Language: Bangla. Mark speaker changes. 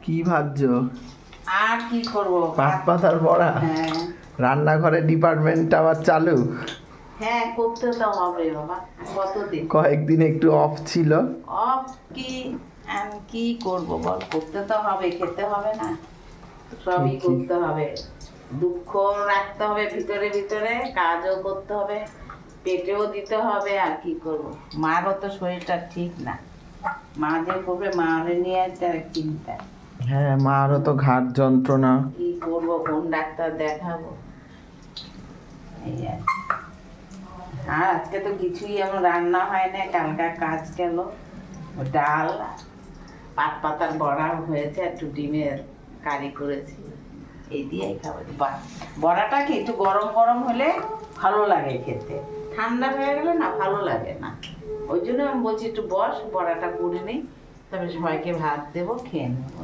Speaker 1: কি ভাবছো?
Speaker 2: আর কি করব?
Speaker 1: পাট পাতার বড়া?
Speaker 2: হ্যাঁ
Speaker 1: রান্নাঘরে ডিপার্টমেন্ট আবার চালু?
Speaker 2: হ্যাঁ, করতে তো হবে বাবা। কতদিন
Speaker 1: কয়েকদিন একটু অফ ছিল।
Speaker 2: অফ? কি আমি কি করব বল, করতে তো হবে, খেতে হবে না? সবই
Speaker 1: ঠিক, ঠিক।
Speaker 2: করতে হবে। দুঃখ রাখতে হবে ভিতরে ভিতরে, কাজও করতে হবে, পেটেও দিতে হবে। আর কি করব? মারও তো শরীরটা ঠিক না। মা যে করবে, মারে নিয়ে একটা চিন্তা।
Speaker 1: হ্যাঁ, মারও তো ঘাড় যন্ত্রণা।
Speaker 2: কি করব, কোন ডাক্তার দেখাবো? এই আর কি। আর আজকে তো কিছুই এমন রান্না হয় না, কালকা কাজ গেল। ডাল, পাট পাতার বড়া হয়েছে, একটু ডিমের কারি করেছি, এই দিয়েই খাবো। বড়াটা কি একটু গরম গরম হলে ভালো লাগে খেতে, ঠান্ডা হয়ে গেলে না ভালো লাগে না। ওই জন্য আমি বলছি একটু বস, বড়াটা করে নিই, তবে সবাইকে ভাত দেবো, খেয়ে নেবো।